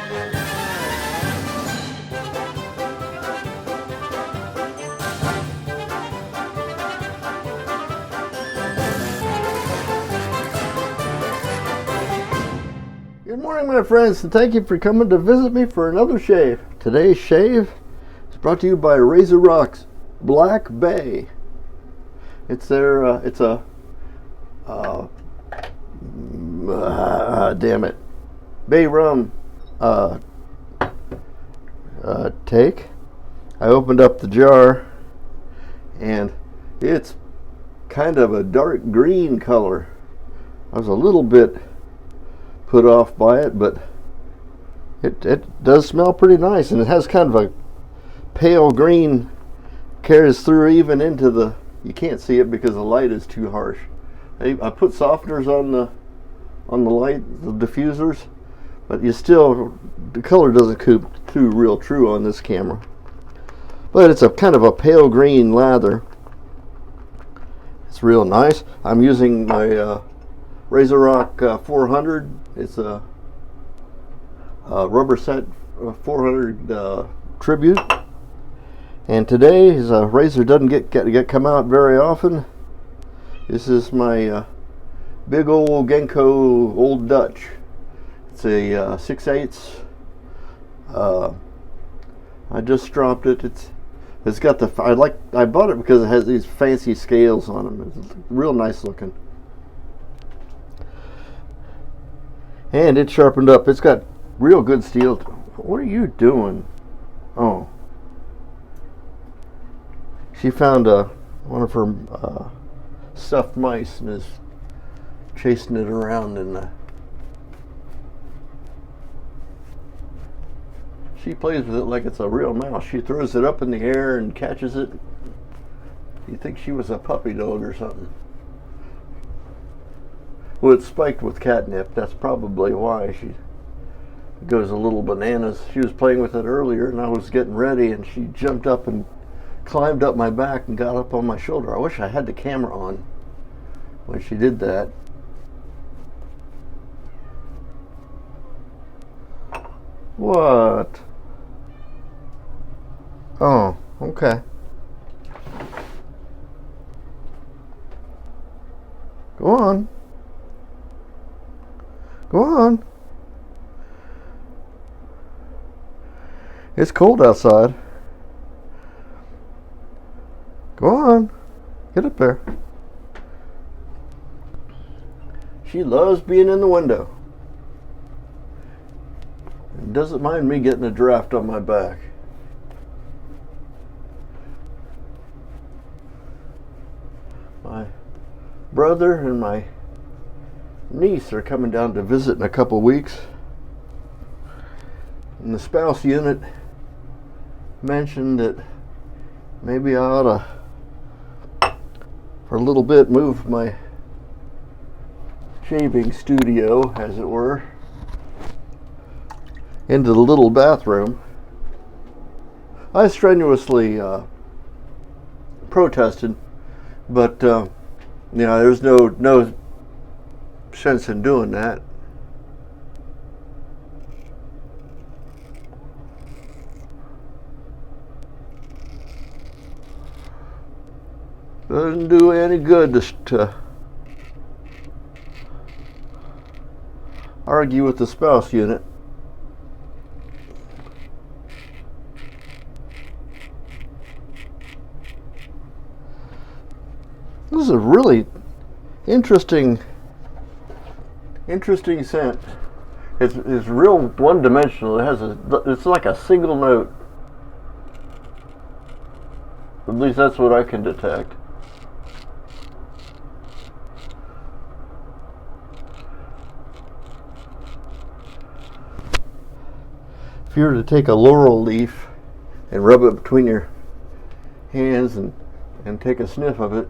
Good morning, my friends, and thank you for coming to visit me for another shave. Today's shave is brought to you by RazoRock's Black Bay. It's their, Bay Rum take. I opened up the jar, and it's kind of a dark green color. I was a little bit put off by it, but it does smell pretty nice, and it has kind of a pale green, carries through even into the, you can't see it because the light is too harsh. I put softeners on the light, the diffusers, but you still, the color doesn't come through real true on this camera. But it's a kind of a pale green lather. It's real nice. I'm using my RazoRock 400. It's a rubber set 400 tribute. And today, as a razor doesn't get come out very often, this is my big old Genco Old Dutch. It's a 6/8. I just dropped it. It's got the, I bought it because it has these fancy scales on them. It's real nice looking. And it's sharpened up. It's got real good steel. What are you doing? Oh. She found one of her stuffed mice and is chasing it around in the... She plays with it like it's a real mouse. She throws it up in the air and catches it. You think she was a puppy dog or something. Well, it's spiked with catnip. That's probably why she goes a little bananas. She was playing with it earlier, and I was getting ready, and she jumped up and climbed up my back and got up on my shoulder. I wish I had the camera on when she did that. What? Oh, okay. Go on. Go on. It's cold outside. Go on. Get up there. She loves being in the window. And doesn't mind me getting a draft on my back. My brother and my niece are coming down to visit in a couple weeks, and the spouse unit mentioned that maybe I ought to, for a little bit, move my shaving studio, as it were, into the little bathroom. I strenuously protested, but there's no sense in doing that. Doesn't do any good to argue with the spouse unit. This is a really interesting scent. It's real one-dimensional. It's like a single note. At least that's what I can detect. If you were to take a laurel leaf and rub it between your hands and take a sniff of it,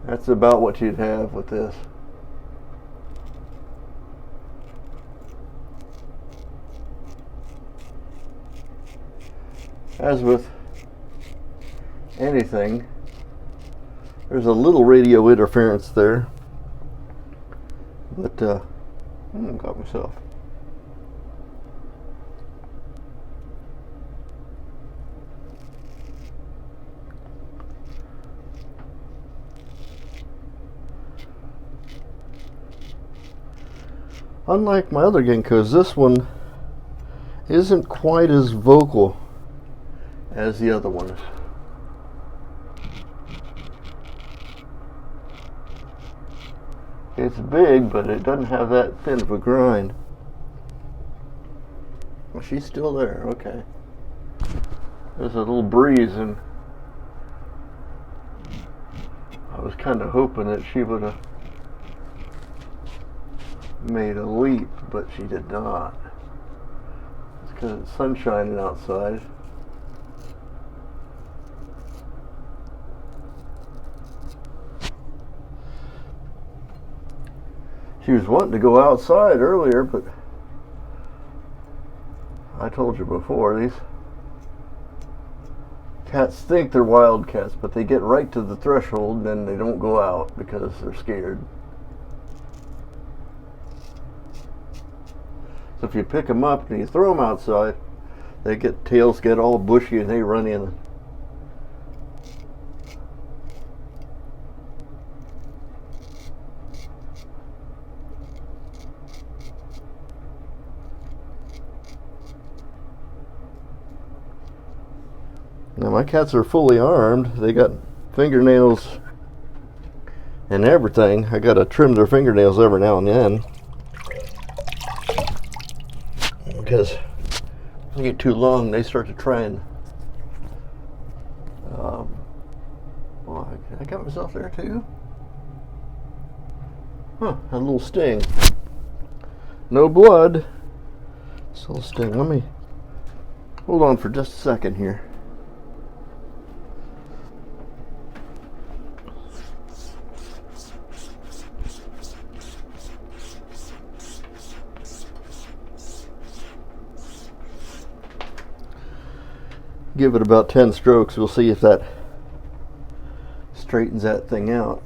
that's about what you'd have with this. As with anything, there's a little radio interference there, but I got myself. Unlike my other Gencos, this one isn't quite as vocal as the other ones. It's big, but it doesn't have that thin of a grind. Well, she's still there, okay. There's a little breeze, and I was kind of hoping that she would have made a leap, but she did not. It's because it's sun shining outside. She was wanting to go outside earlier, but I told you before, these cats think they're wildcats, but they get right to the threshold and then they don't go out because they're scared. So if you pick them up and you throw them outside, they get, tails get all bushy and they run in. Now my cats are fully armed. They got fingernails and everything. I gotta trim their fingernails every now and then, because if they get too long, they start to try and well, I got myself there too. Huh, a little sting. No blood. Just a little sting. Let me hold on for just a second here. Give it about 10 strokes. We'll see if that straightens that thing out.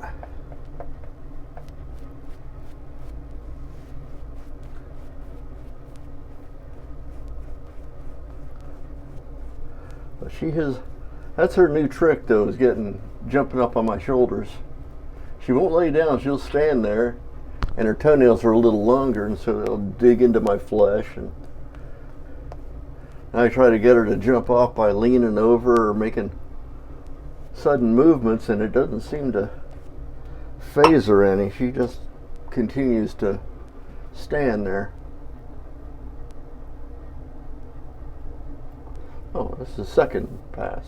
But she has, that's her new trick though, is jumping up on my shoulders. She won't lay down, she'll stand there, and her toenails are a little longer, and so they'll dig into my flesh. And I try to get her to jump off by leaning over or making sudden movements, and it doesn't seem to phase her any. She just continues to stand there. Oh, this is the second pass.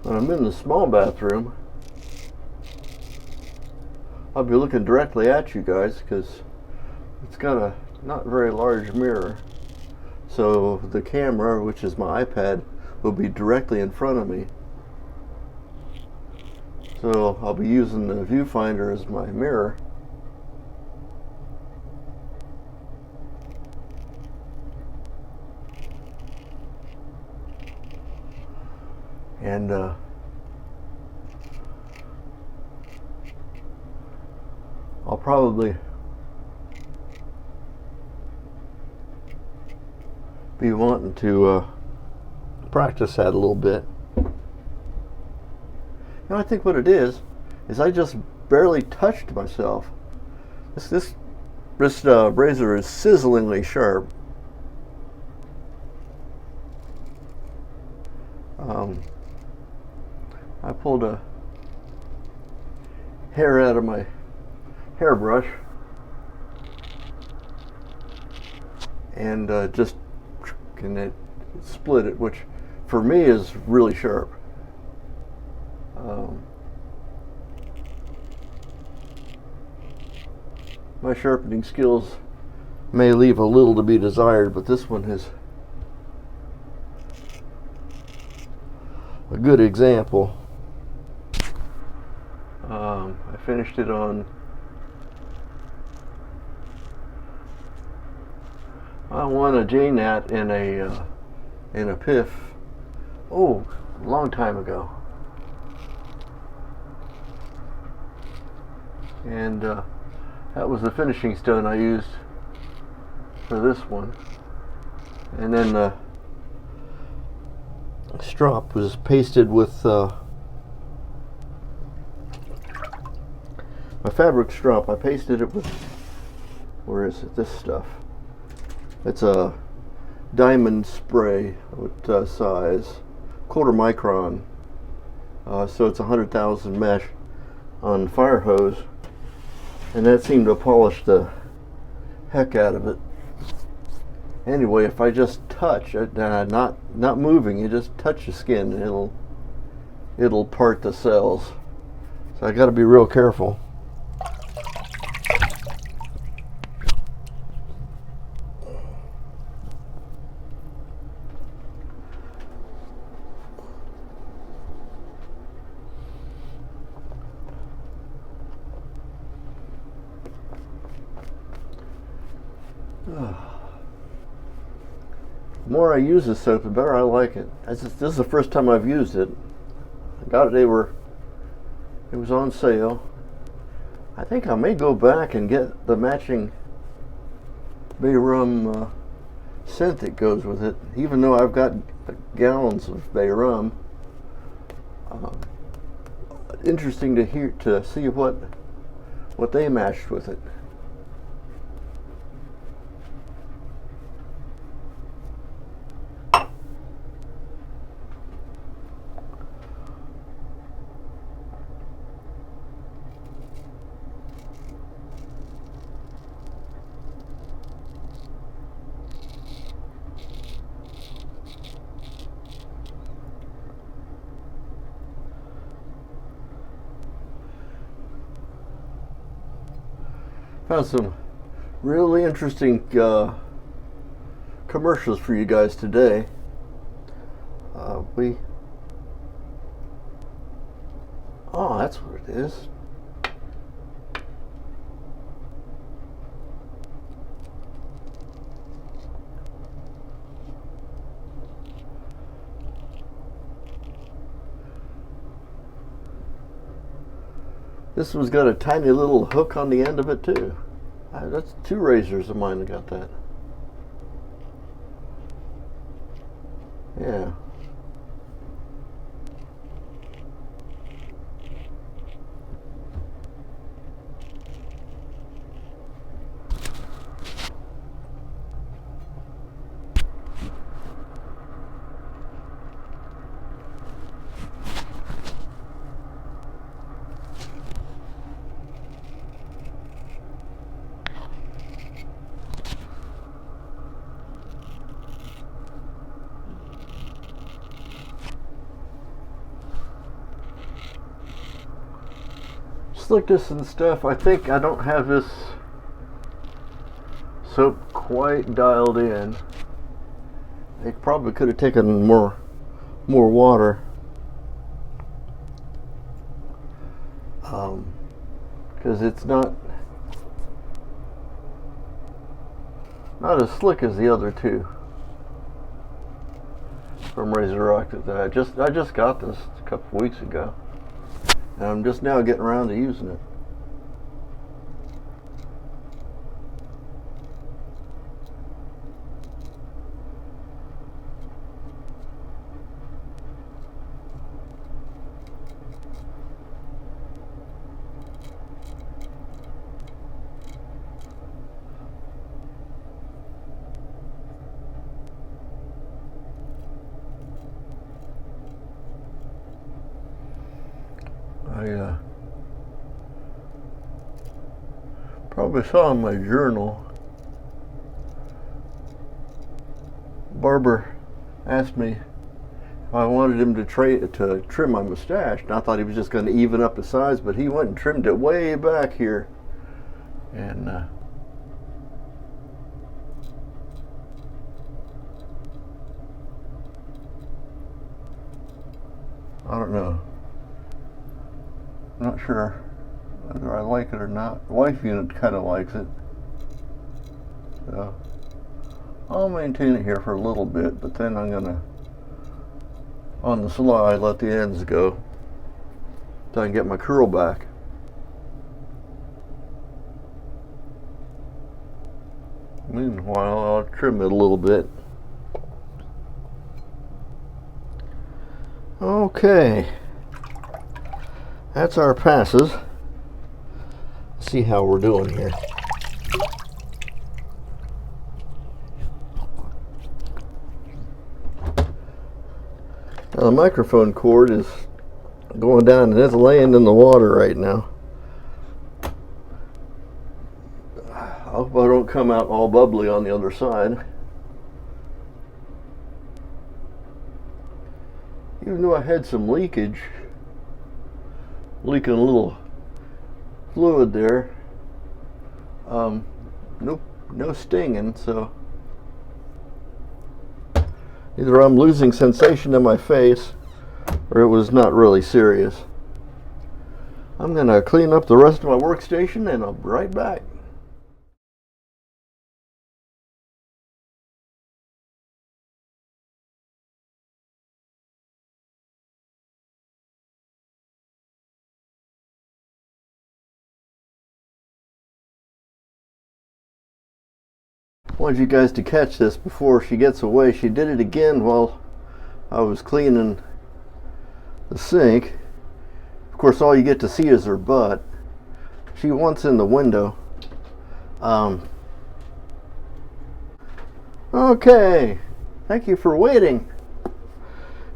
When I'm in the small bathroom, I'll be looking directly at you guys because it's got a not very large mirror. So the camera, which is my iPad, will be directly in front of me. So I'll be using the viewfinder as my mirror. And I'll probably be wanting to practice that a little bit. You know, I think what it is I just barely touched myself. This razor is sizzlingly sharp. I pulled a hair out of my hairbrush and just it split it, which for me is really sharp. My sharpening skills may leave a little to be desired, but this one is a good example. I finished it on I won a JNat in a PIF, a long time ago, and that was the finishing stone I used for this one. And then the strop was pasted with my fabric strop. I pasted it with, where is it, this stuff. It's a diamond spray with size 1/4 micron, so it's 100,000 mesh on fire hose, and that seemed to polish the heck out of it. Anyway, if I just touch it, not moving, you just touch the skin, and it'll part the cells. So I got to be real careful. The more I use this soap, the better I like it. This is the first time I've used it. I got it. It was on sale. I think I may go back and get the matching bay rum scent that goes with it. Even though I've got gallons of bay rum, interesting to see what they matched with it. Found some really interesting commercials for you guys today. Oh, that's what it is. This one's got a tiny little hook on the end of it too. That's 2 razors of mine that got that. Yeah. Slickness and stuff. I think I don't have this soap quite dialed in. It probably could have taken more water, because it's not as slick as the other two from RazoRock that I just got this a couple weeks ago. And I'm just now getting around to using it. I probably saw in my journal, barber asked me if I wanted him to trim my mustache, and I thought he was just going to even up the size, but he went and trimmed it way back here, and I don't know. I'm not sure whether I like it or not. The wife unit kind of likes it, so I'll maintain it here for a little bit, but then I'm gonna, on the sly, let the ends go so I can get my curl back. Meanwhile, I'll trim it a little bit. Okay, that's our passes. Let's see how we're doing here. Now the microphone cord is going down and it's laying in the water right now. I hope I don't come out all bubbly on the other side. Even though I had some leakage, leaking a little fluid there, no stinging, so either I'm losing sensation in my face or it was not really serious. I'm gonna clean up the rest of my workstation and I'll be right back. I wanted you guys to catch this before she gets away. She did it again while I was cleaning the sink. Of course, all you get to see is her butt. She wants in the window. Okay, thank you for waiting.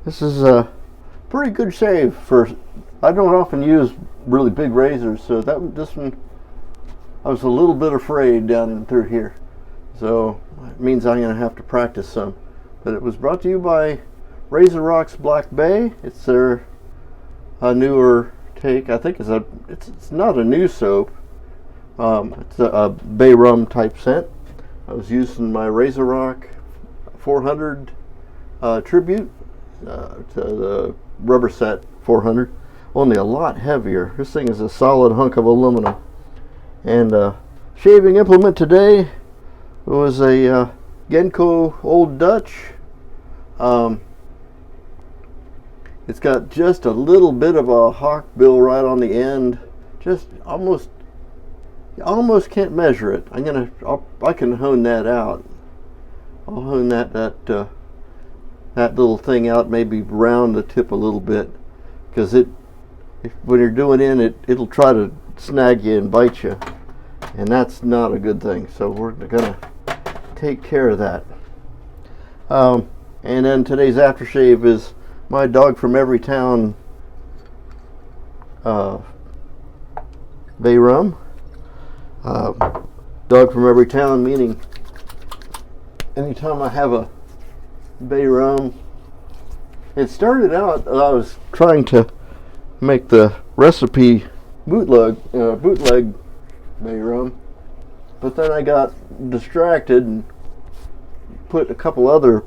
This is a pretty good shave for. I don't often use really big razors, so this one I was a little bit afraid down in through here. So it means I'm going to have to practice some. But it was brought to you by RazoRock's Black Bay. It's their newer take. I think it's not a new soap. It's a bay rum type scent. I was using my RazoRock 400 tribute to the rubber set 400. Only a lot heavier. This thing is a solid hunk of aluminum. And shaving implement today was a Genco Old Dutch. It's got just a little bit of a hawk bill right on the end. Just almost, you almost can't measure it. I can hone that out. I'll hone that little thing out, maybe round the tip a little bit, because when you're doing it'll try to snag you and bite you, and that's not a good thing. So we're gonna take care of that. And then today's aftershave is my Dog from Every Town bay rum. Dog from Every Town meaning anytime I have a bay rum. It started out I was trying to make the recipe bootleg bay rum, but then I got distracted and put a couple other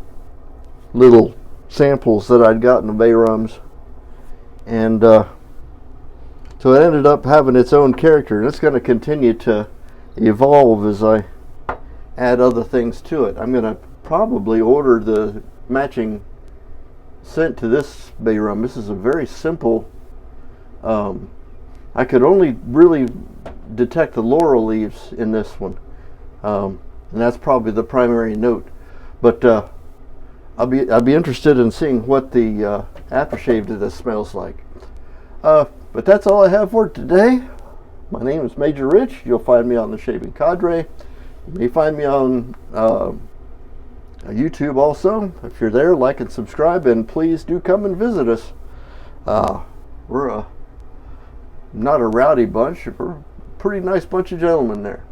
little samples that I'd gotten of bay rums, and so it ended up having its own character, and it's going to continue to evolve as I add other things to it. I'm going to probably order the matching scent to this bay rum. This is a very simple, I could only really detect the laurel leaves in this one, and that's probably the primary note. But I'll be interested in seeing what the aftershave to this smells like. But that's all I have for today. My name is Major Rich. You'll find me on the Shaving Cadre. You may find me on YouTube also. If you're there, like and subscribe, and please do come and visit us. We're not a rowdy bunch. We're a pretty nice bunch of gentlemen there,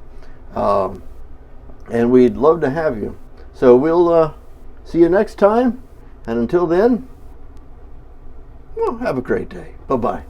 and we'd love to have you. So we'll see you next time, and until then, well, have a great day. Bye-bye.